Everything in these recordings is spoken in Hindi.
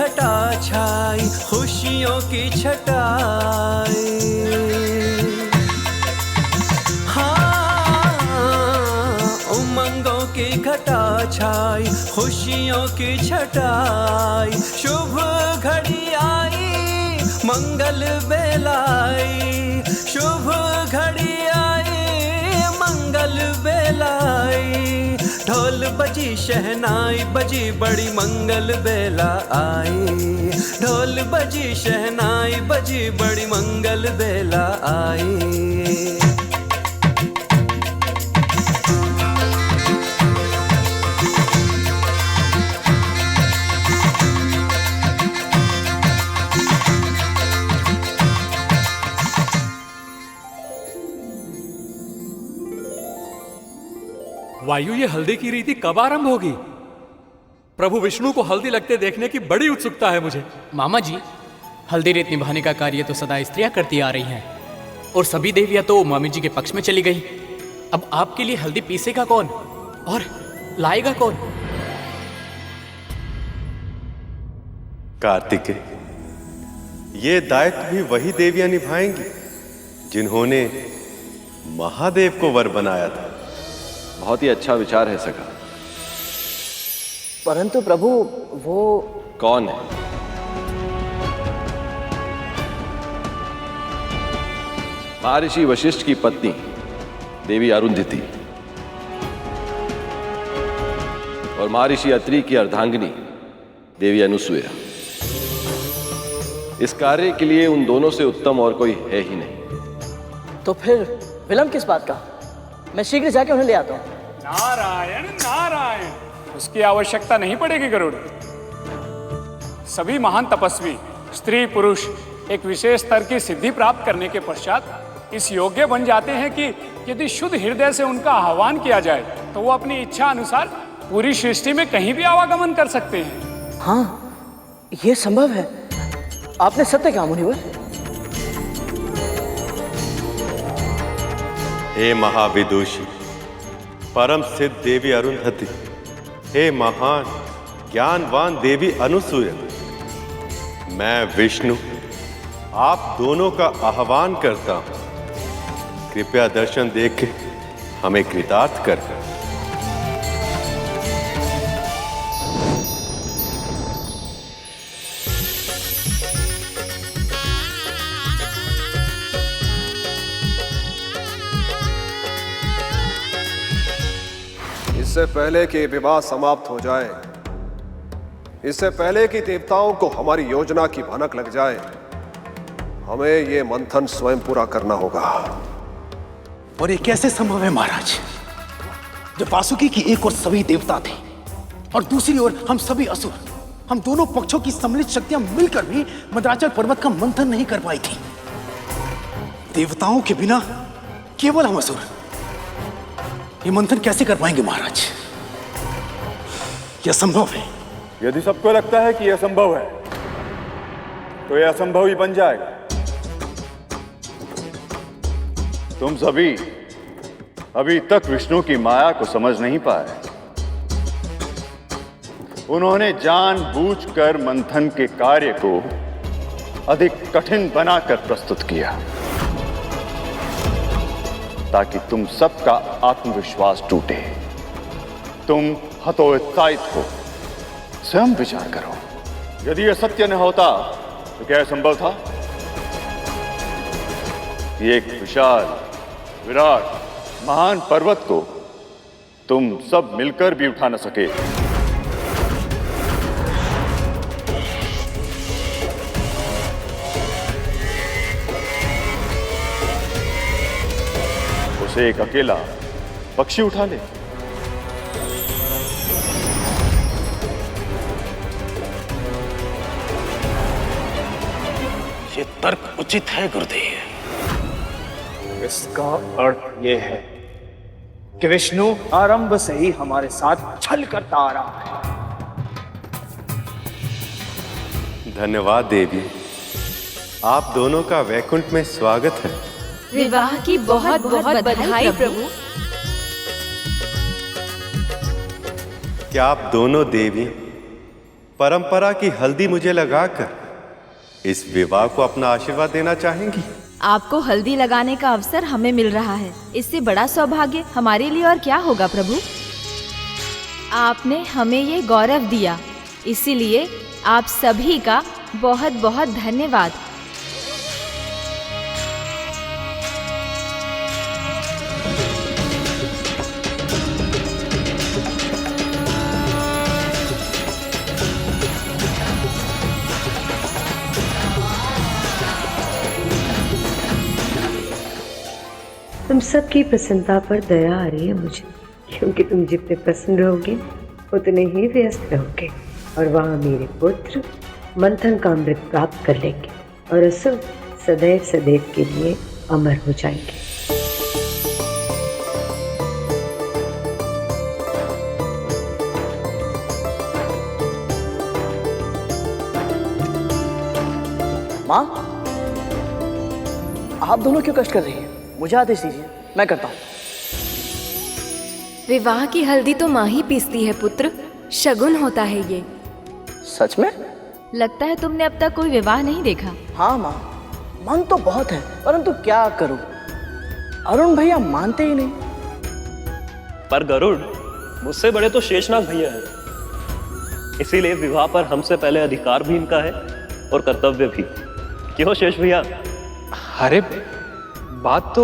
घटा छाई, खुशियों की छटाई। हाँ, उमंगों की घटा छाई, खुशियों की छटाई। शुभ घड़ी आई, मंगल बेलाई, शुभ घड़ी आई, मंगल बेलाई। ढोल बजी शहनाई बजी, बड़ी मंगल बेला आई। ढोल बजी शहनाई बजी, बड़ी मंगल बेला आई। वायु, ये हल्दी की रीति कब आरंभ होगी? प्रभु विष्णु को हल्दी लगते देखने की बड़ी उत्सुकता है मुझे। मामा जी, हल्दी रेत निभाने का कार्य तो सदा स्त्रियां करती आ रही हैं, और सभी देवियां तो मामी जी के पक्ष में चली गई। अब आपके लिए हल्दी पीसेगा कौन और लाएगा कौन? कार्तिकेय, ये दायित्व भी वही देवियां निभाएंगी जिन्होंने महादेव को वर बनाया था। बहुत ही अच्छा विचार है सखा। परंतु प्रभु, वो कौन है? महर्षि वशिष्ठ की पत्नी देवी अरुंधति और महर्षि अत्रि की अर्धांगिनी देवी अनुसूया। इस कार्य के लिए उन दोनों से उत्तम और कोई है ही नहीं। तो फिर विलंब किस बात का? मैं शीघ्र जाके उन्हें ले आता हूं। नारायण नारायण, उसकी आवश्यकता नहीं पड़ेगी गरुड़। सभी महान तपस्वी स्त्री पुरुष एक विशेष स्तर की सिद्धि प्राप्त करने के पश्चात इस योग्य बन जाते हैं कि यदि शुद्ध हृदय से उनका आह्वान किया जाए तो वो अपनी इच्छा अनुसार पूरी सृष्टि में कहीं भी आवागमन कर सकते हैं। हाँ, ये संभव है। आपने सत्य कहा मुनिवर। हे महाविदुषी, परम सिद्ध देवी अरुंधति, हे महान ज्ञानवान देवी अनुसूया, मैं विष्णु आप दोनों का आह्वान करता हूं। कृपया दर्शन देख के हमें कृतार्थ कर। इससे पहले कि विवाह समाप्त हो जाए, इससे पहले कि देवताओं को हमारी योजना की भनक लग जाए, हमें यह मंथन स्वयं पूरा करना होगा। और ये कैसे संभव है महाराज, जब वासुकी की एक ओर सभी देवता थे और दूसरी ओर हम सभी असुर? हम दोनों पक्षों की सम्मिलित शक्तियां मिलकर भी मंदराचल पर्वत का मंथन नहीं कर पाई थी। देवताओं के बिना केवल हम असुर ये मंथन कैसे कर पाएंगे महाराज? यह असंभव है। यदि सबको लगता है कि यह असंभव है तो यह असंभव ही बन जाएगा। तुम सभी अभी तक विष्णु की माया को समझ नहीं पाए। उन्होंने जानबूझकर मंथन के कार्य को अधिक कठिन बनाकर प्रस्तुत किया ताकि तुम सबका आत्मविश्वास टूटे। तुम हतोत्साहित हो। स्वयं विचार करो, यदि यह सत्य न होता तो क्या संभव था? एक विशाल विराट महान पर्वत को तुम सब मिलकर भी उठा न सके। उसे एक अकेला पक्षी उठा ले। ये तर्क उचित है गुरुदेव। इसका अर्थ यह है कि विष्णु आरंभ से ही हमारे साथ छल करता आ रहा है। धन्यवाद देवी, आप दोनों का वैकुंठ में स्वागत है। विवाह की बहुत बहुत बधाई प्रभु। क्या आप दोनों देवी परंपरा की हल्दी मुझे लगाकर इस विवाह को अपना आशीर्वाद देना चाहेंगी? आपको हल्दी लगाने का अवसर हमें मिल रहा है, इससे बड़ा सौभाग्य हमारे लिए और क्या होगा प्रभु। आपने हमें ये गौरव दिया, इसीलिए आप सभी का बहुत बहुत धन्यवाद। तुम सबकी प्रसन्नता पर दया आ रही है मुझे, क्योंकि तुम जितने प्रसन्न रहोगे उतने ही व्यस्त रहोगे, और वहाँ मेरे पुत्र मंथन का अमृत प्राप्त कर लेंगे और असुर सदैव सदैव के लिए अमर हो जाएंगे। माँ, आप दोनों क्यों कष्ट कर रही हैं? मुझे आदेश दीजिए, मैं करता हूँ। विवाह की हल्दी तो माँ ही पीसती है पुत्र, शगुन होता है ये। सच में? लगता है तुमने अब तक कोई विवाह नहीं देखा। हाँ माँ, मन तो बहुत है, परंतु क्या करूं, अरुण भैया मानते ही नहीं। पर गरुड़, मुझसे बड़े तो शेषनाग भैया हैं, इसीलिए विवाह पर हमसे पहले अधिकार भी इनका है और कर्तव्य भी। क्यों शेष भैया? अरे बात तो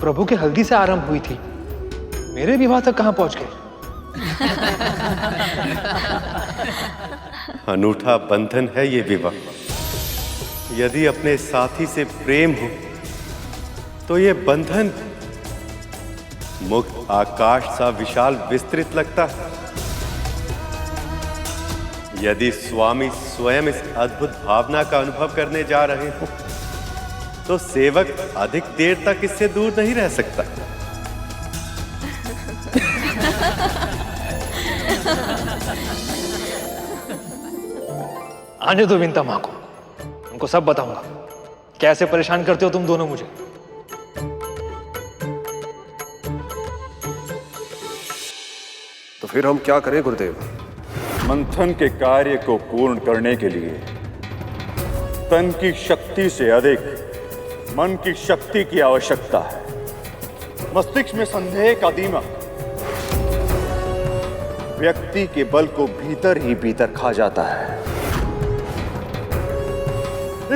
प्रभु के हल्दी से आरंभ हुई थी, मेरे विवाह तक कहां पहुंच गए? अनूठा बंधन है ये विवाह। यदि अपने साथी से प्रेम हो तो ये बंधन मुक्त आकाश सा विशाल विस्तृत लगता है। यदि स्वामी स्वयं इस अद्भुत भावना का अनुभव करने जा रहे हो तो सेवक अधिक देर तक इससे दूर नहीं रह सकता। आने दो विंता मां को, उनको सब बताऊंगा कैसे परेशान करते हो तुम दोनों मुझे। तो फिर हम क्या करें गुरुदेव? मंथन के कार्य को पूर्ण करने के लिए तन की शक्ति से अधिक मन की शक्ति की आवश्यकता है। मस्तिष्क में संदेह का दीमक व्यक्ति के बल को भीतर ही भीतर खा जाता है।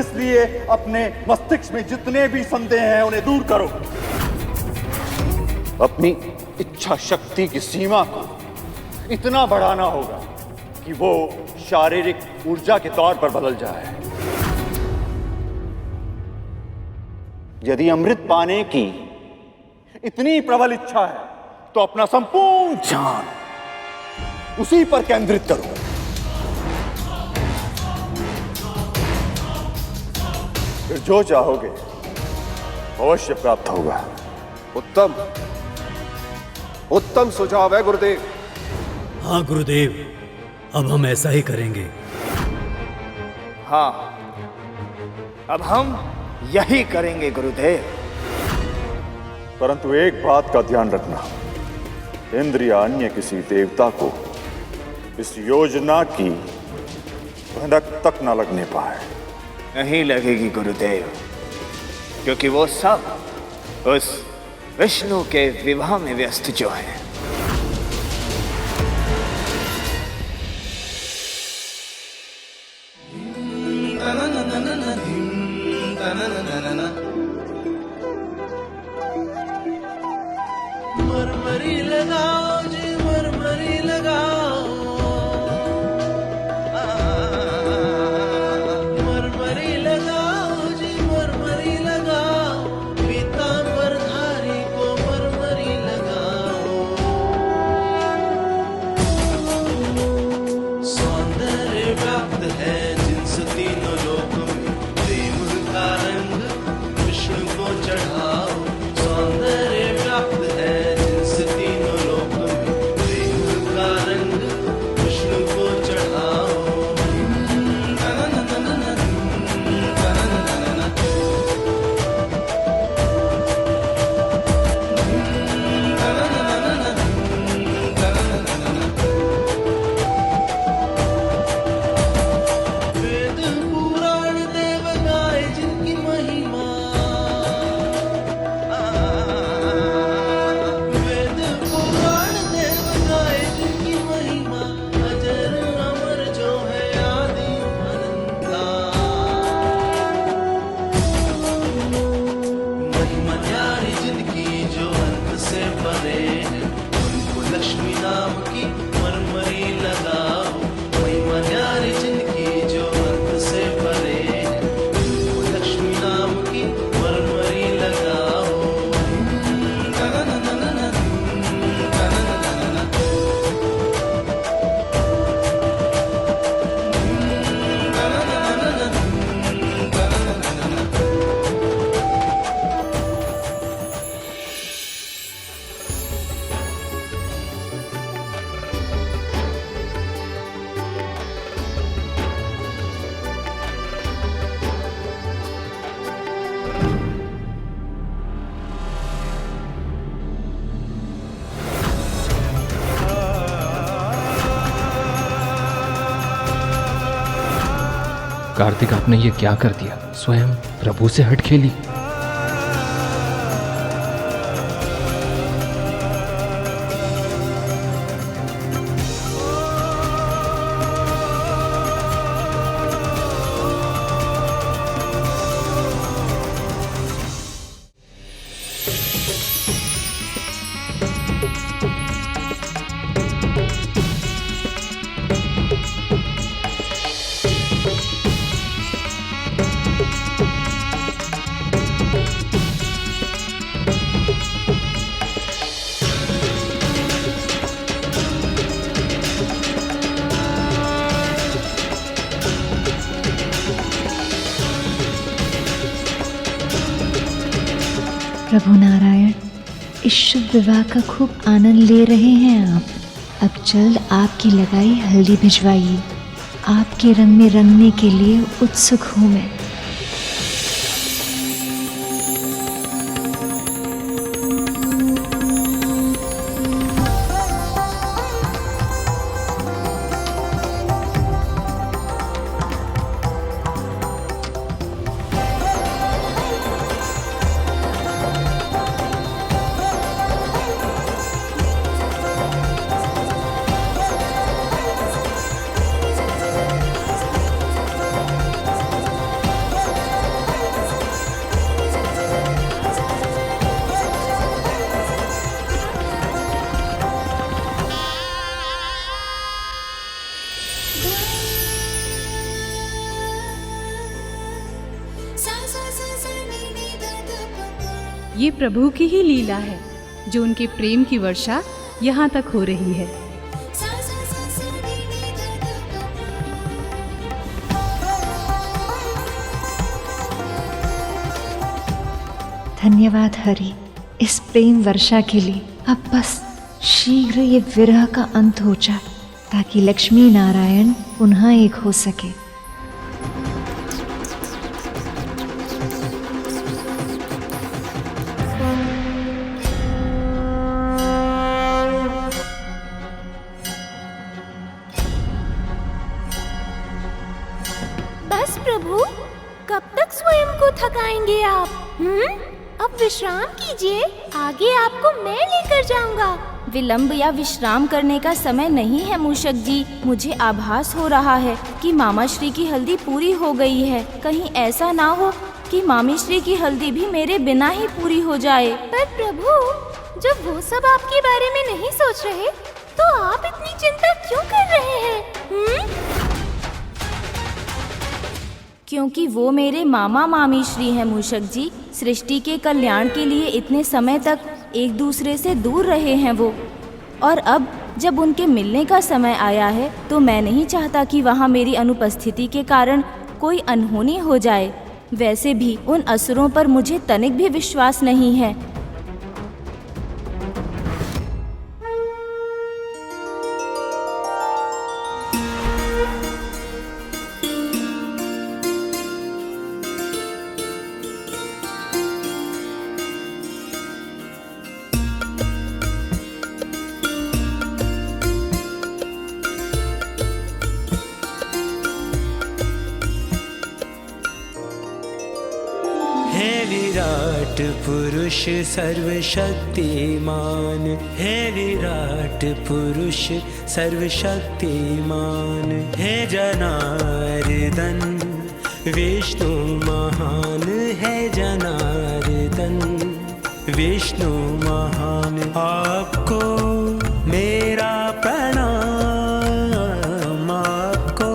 इसलिए अपने मस्तिष्क में जितने भी संदेह हैं उन्हें दूर करो। अपनी इच्छा शक्ति की सीमा को इतना बढ़ाना होगा कि वो शारीरिक ऊर्जा के तौर पर बदल जाए। यदि अमृत पाने की इतनी प्रबल इच्छा है तो अपना संपूर्ण ध्यान उसी पर केंद्रित करो। फिर जो चाहोगे अवश्य प्राप्त होगा। उत्तम उत्तम सुझाव है गुरुदेव। हाँ गुरुदेव, अब हम ऐसा ही करेंगे। हाँ, अब हम यही करेंगे गुरुदेव। परंतु एक बात का ध्यान रखना, इंद्र या अन्य किसी देवता को इस योजना की भनक तक न लगने पाए। नहीं लगेगी गुरुदेव, क्योंकि वो सब उस विष्णु के विवाह में व्यस्त जो है। मरमरी लगाओ जी, मरमरी लगाओ, मरमरी लगाओ जी, मरमरी लगाओ, पीतांबरधारी को मरमरी लगाओ। सौंदर्य व्याप्त है जिनसे तीनों लोक में, प्रेम का रंग विष्णु को चढ़ाओ। सौंदर्य व्याप्त है तीनों लोक में, प्रेम का रंग विष्णु को चढ़ाओ। कार्तिक, आपने ये क्या कर दिया? स्वयं प्रभु से हट खेली। प्रभु नारायण, इस शुभ विवाह का खूब आनंद ले रहे हैं आप। अब जल्द आपकी लगाई हल्दी भिजवाइए। आपके रंग में रंगने के लिए उत्सुक हूँ मैं। ये प्रभु की ही लीला है जो उनके प्रेम की वर्षा यहाँ तक हो रही है। धन्यवाद हरि इस प्रेम वर्षा के लिए। अब बस शीघ्र ये विरह का अंत हो जाए ताकि लक्ष्मी नारायण पुनः एक हो सके। बस प्रभु, कब तक स्वयं को थकाएंगे आप? अब विश्राम कीजिए, आगे आपको मैं लेकर जाऊंगा। विलंब या विश्राम करने का समय नहीं है मूषक जी। मुझे आभास हो रहा है कि मामा श्री की हल्दी पूरी हो गई है। कहीं ऐसा ना हो कि मामी श्री की हल्दी भी मेरे बिना ही पूरी हो जाए। पर प्रभु, जब वो सब आपके बारे में नहीं सोच रहे तो आप इतनी चिंता क्यों कर रहे हैं? क्योंकि वो मेरे मामा मामी श्री हैं मूषक जी। सृष्टि के कल्याण के लिए इतने समय तक एक दूसरे से दूर रहे हैं वो, और अब जब उनके मिलने का समय आया है तो मैं नहीं चाहता कि वहाँ मेरी अनुपस्थिति के कारण कोई अनहोनी हो जाए। वैसे भी उन असुरों पर मुझे तनिक भी विश्वास नहीं है। विराट पुरुष सर्वशक्तिमान है, विराट पुरुष सर्वशक्तिमान है। जनार्दन विष्णु महान है, जनार्दन विष्णु महान। आपको मेरा प्रणाम, आपको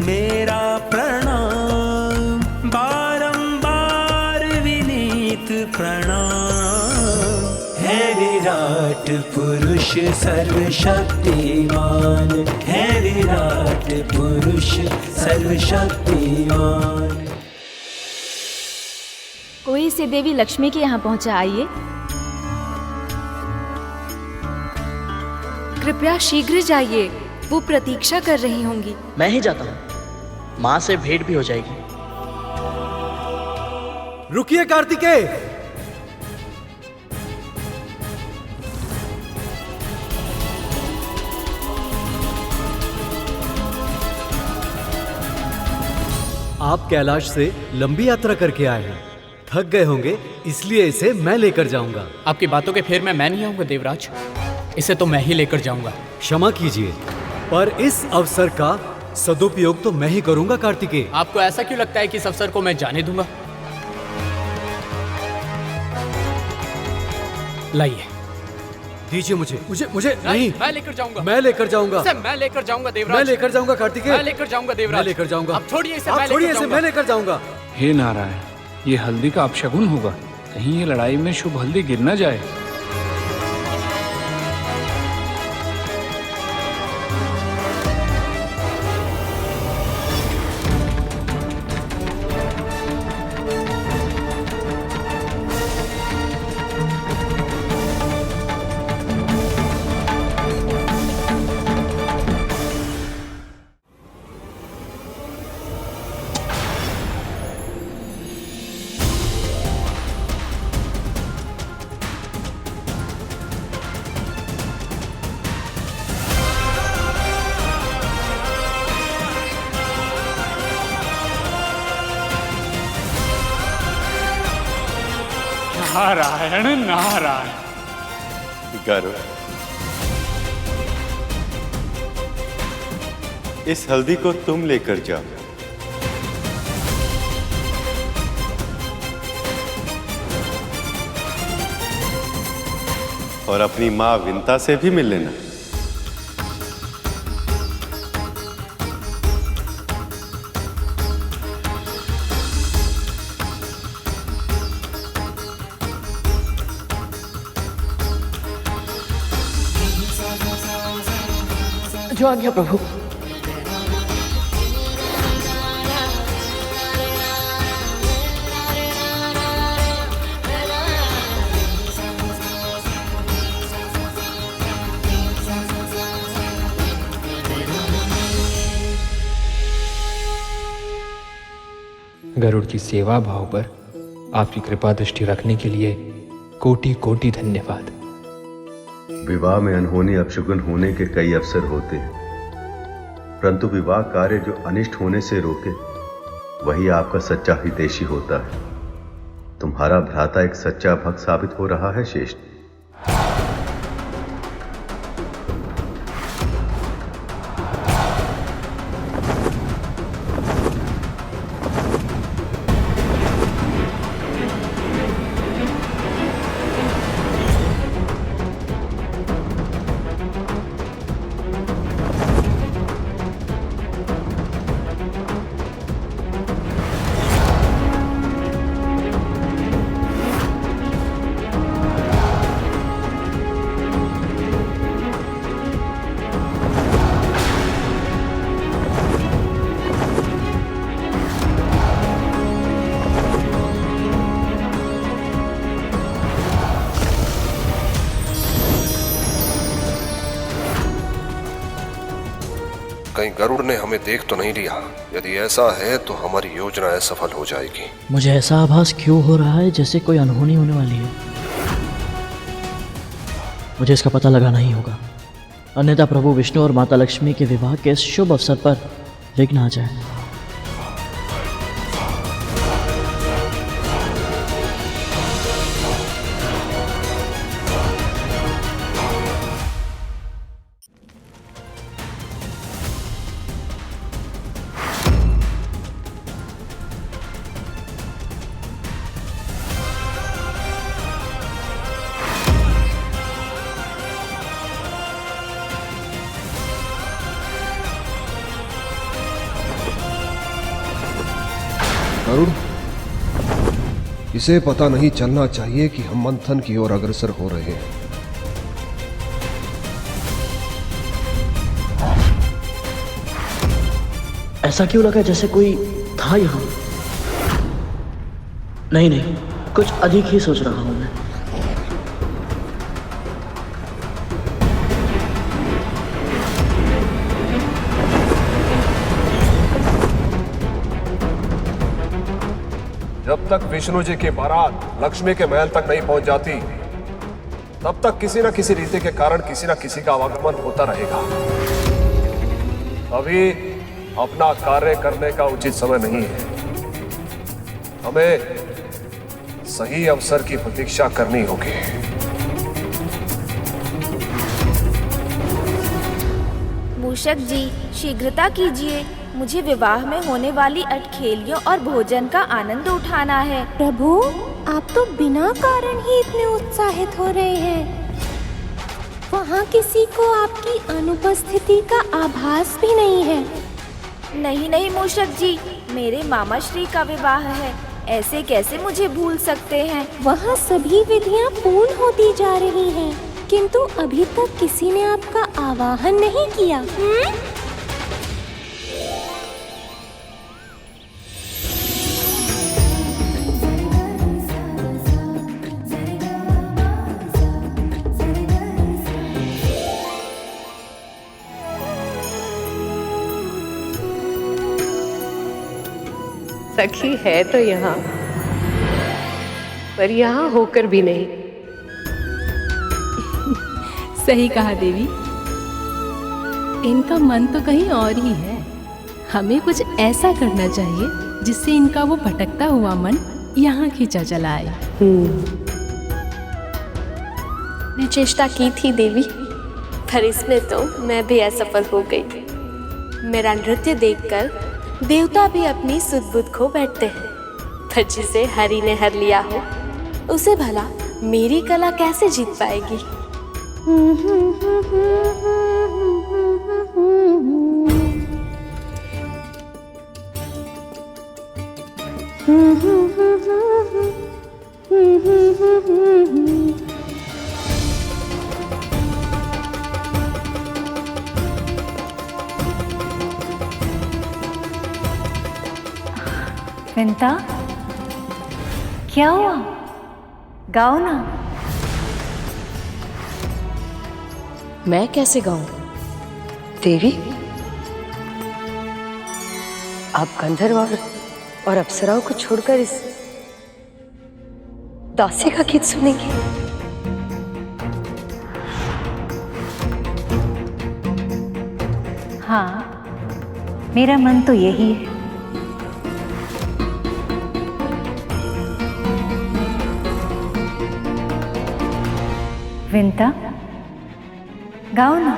मेरा प्रणाम, बारंबार विनीत प्रणाम है। विराट पुरुष सर्वशक्तिमान है, विराट पुरुष सर्वशक्तिमान। कोई से देवी लक्ष्मी के यहाँ पहुँचा, आइए। कृपया शीघ्र जाइए, वो प्रतीक्षा कर रही होंगी। मैं ही जाता हूँ, माँ से भेंट भी हो जाएगी। रुकिए कार्तिकेय, आप कैलाश से लंबी यात्रा करके आए हैं, थक गए होंगे, इसलिए इसे मैं लेकर जाऊंगा। आपकी बातों के फेर में मैं नहीं आऊंगा देवराज, इसे तो मैं ही लेकर जाऊंगा। क्षमा कीजिए, पर इस अवसर का सदुपयोग तो मैं ही करूंगा कार्तिकेय। आपको ऐसा क्यों लगता है कि इस अवसर को मैं जाने दूंगा? लाइए, दीजिए मुझे नहीं, मैं लेकर जाऊंगा। मैं लेकर जाऊंगा। इसे मैं लेकर जाऊंगा देवराज। मैं लेकर जाऊंगा कार्तिकेय। मैं लेकर जाऊंगा देवराज। मैं लेकर जाऊंगा। अब छोड़िए इसे, आप छोड़िए इसे, मैं लेकर जाऊंगा। हे नारायण, ये हल्दी का अपशगुन होगा, कहीं ये लड़ाई में शुभ हल्दी गिर न जाए। नारायण नारायण। गरुड़, इस हल्दी को तुम लेकर जाओ और अपनी मां विंता से भी मिल लेना। जो आ गया प्रभु। गरुड़ की सेवा भाव पर आपकी कृपा दृष्टि रखने के लिए कोटि कोटि धन्यवाद। विवाह में अनहोनी अपशगुन होने के कई अवसर होते हैं, परंतु विवाह कार्य जो अनिष्ट होने से रोके वही आपका सच्चा हितैषी होता है। तुम्हारा भ्राता एक सच्चा भक्त साबित हो रहा है श्रेष्ठ। कहीं गरुड़ ने हमें देख तो नहीं लिया? यदि ऐसा है तो हमारी योजना असफल हो जाएगी। मुझे ऐसा आभास क्यों हो रहा है जैसे कोई अनहोनी होने वाली है। मुझे इसका पता लगाना ही होगा, अन्यथा प्रभु विष्णु और माता लक्ष्मी के विवाह के इस शुभ अवसर पर विघ्न आ जाए। गरुड़, इसे पता नहीं चलना चाहिए कि हम मंथन की ओर अग्रसर हो रहे हैं। ऐसा क्यों लगा जैसे कोई था यहाँ? नहीं, कुछ अधिक ही सोच रहा हूं मैं। जब तक विष्णु जी की बारात लक्ष्मी के महल तक नहीं पहुंच जाती, तब तक किसी न किसी रीति के कारण किसी न किसी का आवागमन होता रहेगा। अभी अपना कार्य करने का उचित समय नहीं है। हमें सही अवसर की प्रतीक्षा करनी होगी। मूषक जी, शीघ्रता कीजिए, मुझे विवाह में होने वाली अटखेलियों और भोजन का आनंद उठाना है। प्रभु, आप तो बिना कारण ही इतने उत्साहित हो रहे हैं। वहाँ किसी को आपकी अनुपस्थिति का आभास भी नहीं है। नहीं नहीं मूषक जी, मेरे मामा श्री का विवाह है, ऐसे कैसे मुझे भूल सकते हैं। वहाँ सभी विधियाँ पूर्ण होती जा रही हैं, किंतु अभी तक किसी ने आपका आवाहन नहीं किया। सखी है तो यहाँ, पर यहाँ होकर भी नहीं। सही कहा देवी, इनका मन तो कहीं और ही है। हमें कुछ ऐसा करना चाहिए जिससे इनका वो भटकता हुआ मन यहाँ खींचा चला आए। मैं चेष्टा की थी देवी, पर इसमें तो मैं भी असफल हो गई। मेरा नृत्य देखकर देवता भी अपनी सुध-बुध खो बैठते हैं, पर जिसे हरि ने हर लिया हो उसे भला मेरी कला कैसे जीत पाएगी। विंता, क्या हुआ? गाओ ना। मैं कैसे गाऊं? देवी, आप गंधर्व और अप्सराओं को छोड़कर इस दासी का गीत सुनेंगे? हाँ, मेरा मन तो यही है। विंता, गाओ ना।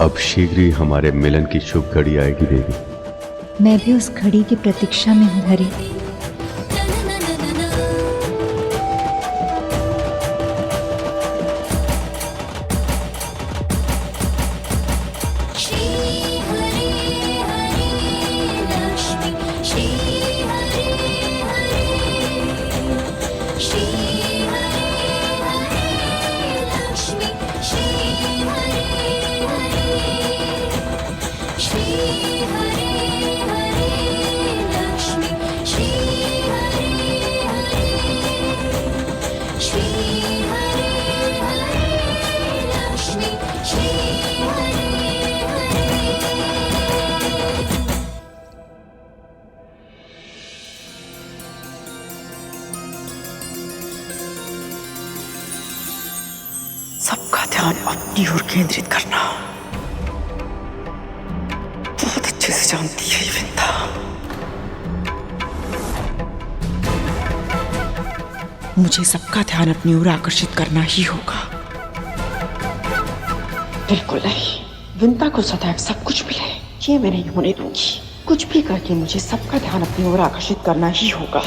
अब शीघ्र ही हमारे मिलन की शुभ घड़ी आएगी देवी। मैं भी उस घड़ी की प्रतीक्षा में हूँ हरि। ध्यान अपनी ओर केंद्रित करना। बहुत अच्छे से जानती है ये विंता। मुझे सबका ध्यान अपनी ओर आकर्षित करना ही होगा। बिल्कुल नहीं, विंता को सदैव सब कुछ मिले ये मैं नहीं होने दूंगी। कुछ भी करके मुझे सबका ध्यान अपनी ओर आकर्षित करना ही होगा।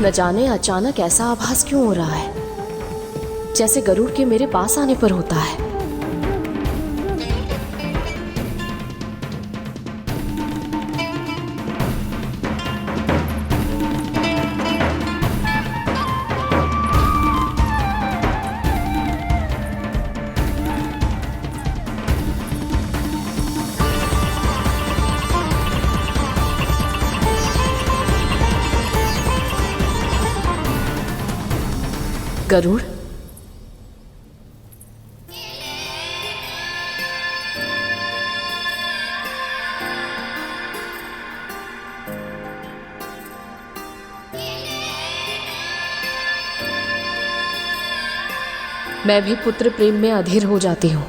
न जाने अचानक ऐसा आभास क्यों हो रहा है, जैसे गरुड़ के मेरे पास आने पर होता है। गरुड़, मैं भी पुत्र प्रेम में अधीर हो जाती हूँ।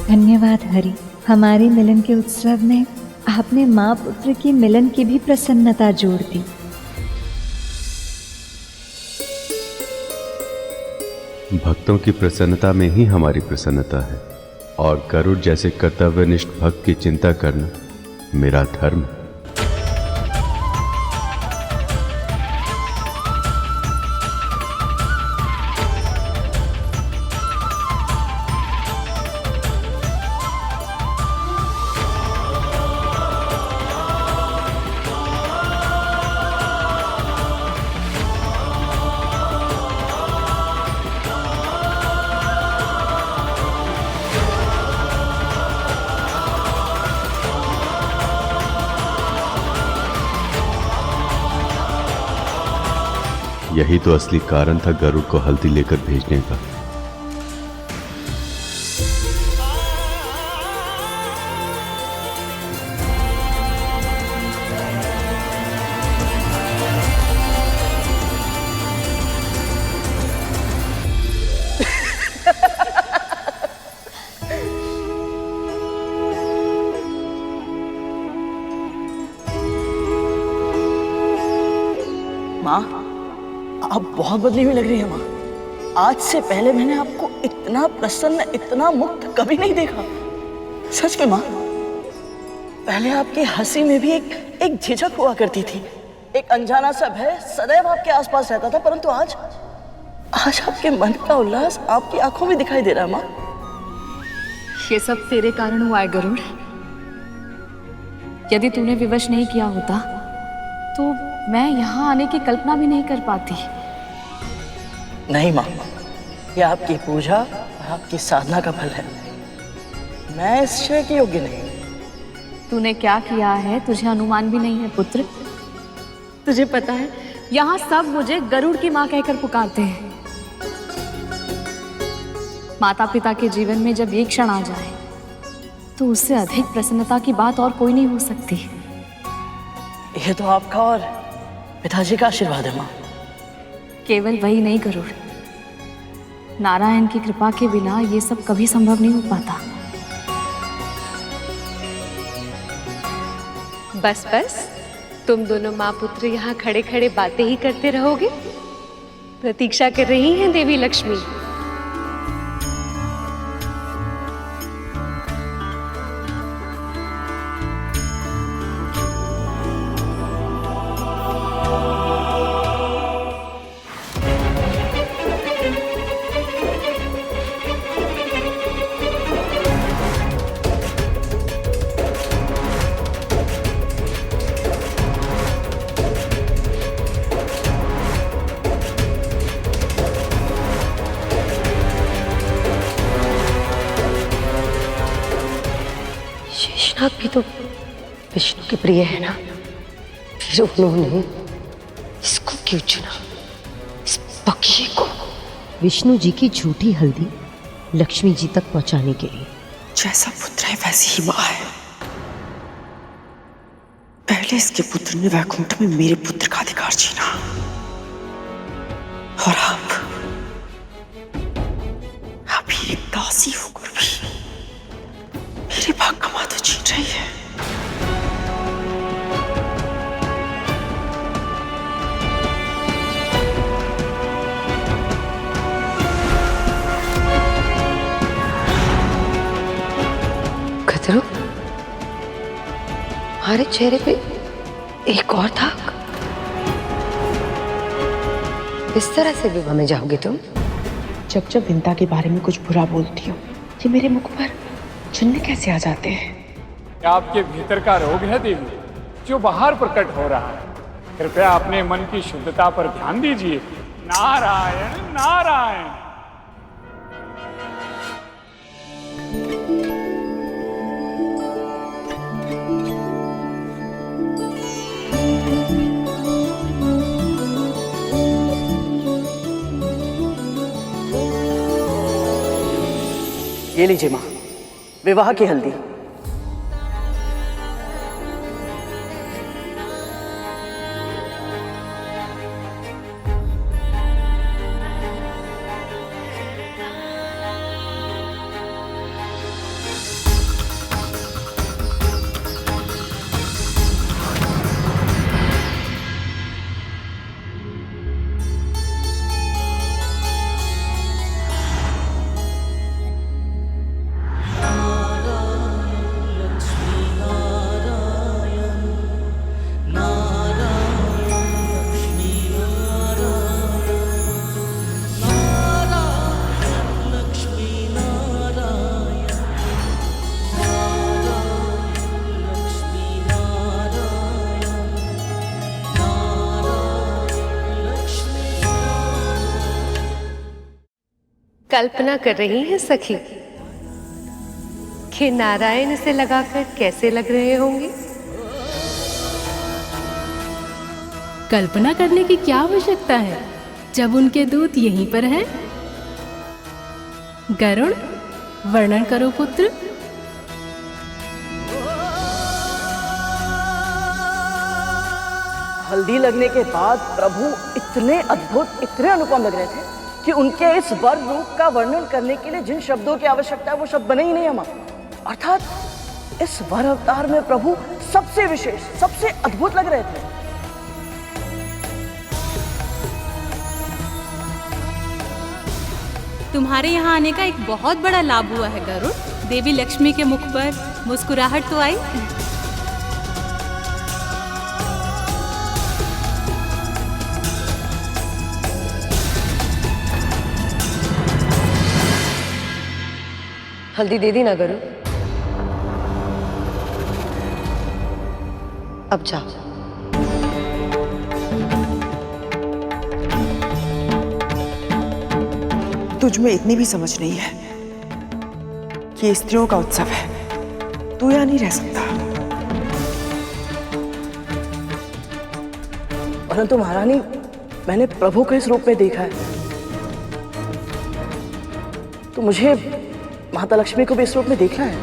धन्यवाद हरि, हमारे मिलन के उत्सव में आपने माँ पुत्र की मिलन की भी प्रसन्नता जोड़ दी। भक्तों की प्रसन्नता में ही हमारी प्रसन्नता है, और गरुड़ जैसे कर्तव्यनिष्ठ भक्त की चिंता करना मेरा धर्म है। यही तो असली कारण था गरुड़ को हल्दी लेकर भेजने का। माँ, आप बहुत बदली हुई लग रही है माँ। आज से पहले मैंने आपको इतना प्रसन्न, इतना मुक्त कभी नहीं देखा। सच में माँ, पहले आपकी हंसी में भी एक झिझक हुआ करती थी, एक अनजाना सा भय सदैव आपके आसपास रहता था, परंतु आज आपके मन का उल्लास आपकी आंखों में दिखाई दे रहा है माँ। ये सब तेरे कारण हुआ है गरुड़। यदि तूने विवश नहीं किया होता तो मैं यहाँ आने की कल्पना भी नहीं कर पाती। नहीं माँ, ये आपकी पूजा, आपकी साधना का फल है। मैं इस श्रेय के योग्य नहीं। तूने क्या किया है तुझे अनुमान भी नहीं है पुत्र। तुझे पता है यहाँ सब मुझे गरुड़ की माँ कहकर पुकारते हैं। माता पिता के जीवन में जब एक क्षण आ जाए तो उससे अधिक प्रसन्नता की बात और कोई नहीं हो सकती। ये तो आपका और पिताजी का आशीर्वाद है माँ। केवल वही नहीं गरुड़, नारायण की कृपा के बिना ये सब कभी संभव नहीं हो पाता। बस बस, तुम दोनों माँ पुत्र यहाँ खड़े खड़े बातें ही करते रहोगे। प्रतीक्षा कर रही हैं देवी लक्ष्मी। शेषनाग भी तो विष्णु के प्रिय है ना, फिर उन्होंने इसको क्यों चुना, इस बकिए को? विष्णु जी की झूठी हल्दी लक्ष्मी जी तक पहुंचाने के लिए। जैसा पुत्र है वैसी ही माँ है। पहले इसके पुत्र ने वैकुंठ में मेरे पुत्र का अधिकार छीना, और अब ये एक दासी होकर भी मेरे भाग का माधो छीन रही है। खतरू, हमारे चेहरे पे एक और दाग। इस तरह से विवाह में जाओगे तुम? जब विंता के बारे में कुछ बुरा बोलती हूँ, ये मेरे मुख पर चुनने कैसे आ जाते हैं? क्या आपके भीतर का रोग है देवी, जो बाहर प्रकट हो रहा है? कृपया अपने मन की शुद्धता पर ध्यान दीजिए। नारायण नारायण। ये लीजिए माँ, विवाह की हल्दी। कल्पना कर रही हैं सखी कि नारायण इसे लगाकर कैसे लग रहे होंगे। कल्पना करने की क्या आवश्यकता है जब उनके दूत यहीं पर हैं। गरुड़, वर्णन करो पुत्र। हल्दी लगने के बाद प्रभु इतने अद्भुत, इतने अनुपम लग रहे थे कि उनके इस वर रूप का वर्णन करने के लिए जिन शब्दों की आवश्यकता है वो शब्द बने ही नहीं हमारे। अर्थात इस वर अवतार में प्रभु सबसे विशेष, सबसे अद्भुत लग रहे थे। तुम्हारे यहाँ आने का एक बहुत बड़ा लाभ हुआ है गरुड़। देवी लक्ष्मी के मुख पर मुस्कुराहट तो आई। हल्दी दे दी ना गरुड़, अब जा। तुझ में इतनी भी समझ नहीं है कि स्त्रियों का उत्सव है, तू यहाँ नहीं रह सकता। परंतु महारानी, मैंने प्रभु को इस रूप में देखा है, तो मुझे माता लक्ष्मी को भी इस रूप में देखना है।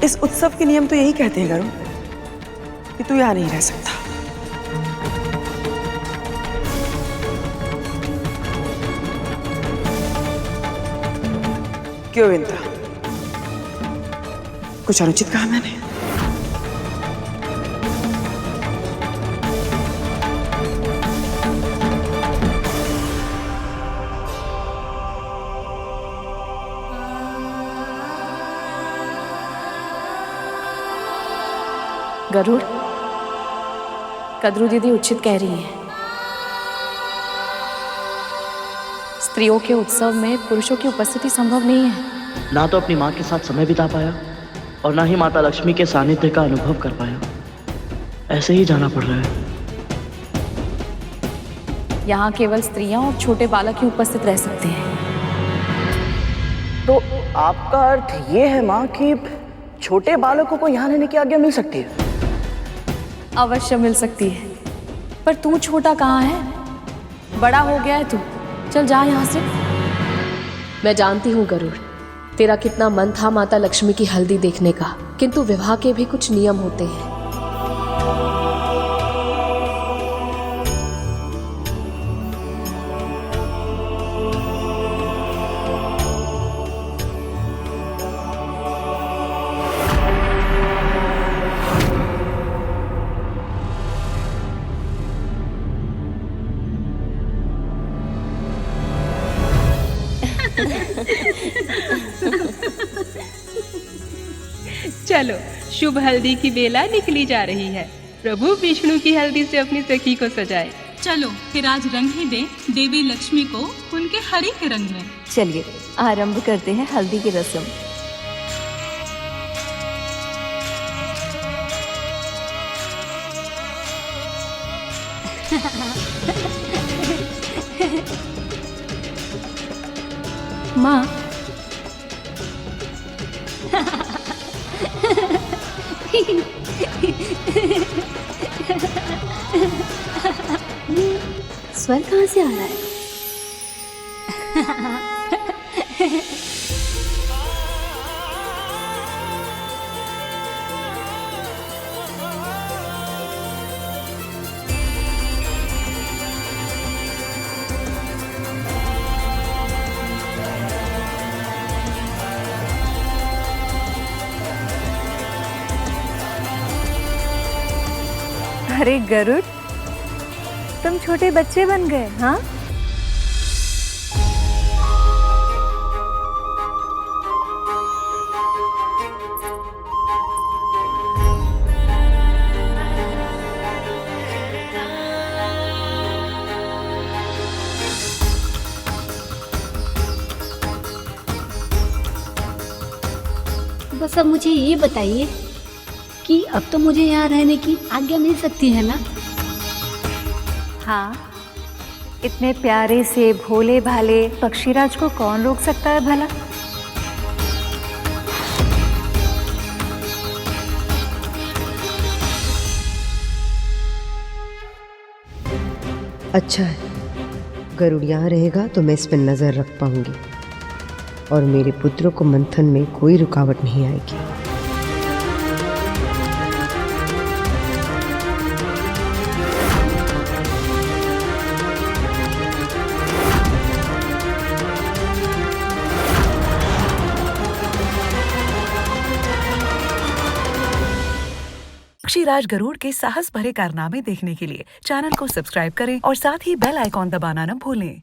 इस उत्सव के नियम तो यही कहते हैं गरुड़ कि तू यहाँ नहीं रह सकता। क्यों विंता, कुछ अनुचित कहा मैंने? गरुड़, कद्रू दीदी उचित कह रही है। स्त्रियों के उत्सव में पुरुषों की उपस्थिति संभव नहीं है। ना तो अपनी माँ के साथ समय बिता पाया और ना ही माता लक्ष्मी के सानिध्य का अनुभव कर पाया। ऐसे ही जाना पड़ रहा है। यहाँ केवल स्त्रियां और छोटे बालक ही उपस्थित रह सकते हैं। तो आपका अर्थ ये है माँ कि छोटे बालकों को यहाँ रहने की आज्ञा मिल सकती है? अवश्य मिल सकती है, पर तू छोटा कहाँ है? बड़ा हो गया है तू, चल जा यहाँ से। मैं जानती हूँ गरुड़, तेरा कितना मन था माता लक्ष्मी की हल्दी देखने का, किंतु विवाह के भी कुछ नियम होते हैं। चलो, शुभ हल्दी की बेला निकली जा रही है। प्रभु विष्णु की हल्दी से अपनी सखी को सजाए। चलो फिर आज रंग ही दे देवी लक्ष्मी को उनके हरि के रंग में। चलिए आरंभ करते हैं हल्दी की रस्म। माँ, स्वर कहाँ से आ रहा है? अरे गरुड़, तुम छोटे बच्चे बन गए, हाँ? बस अब मुझे ये बताइए कि अब तो मुझे यहाँ रहने की आज्ञा मिल सकती है ना? हाँ, इतने प्यारे से भोले भाले पक्षीराज को कौन रोक सकता है भला? अच्छा है, गरुड़ यहाँ रहेगा तो मैं इस पर नजर रख पाऊंगी और मेरे पुत्रों को मंथन में कोई रुकावट नहीं आएगी। पक्षीराज गरुड़ के साहस भरे कारनामे देखने के लिए चैनल को सब्सक्राइब करें और साथ ही बेल आइकॉन दबाना न भूलें।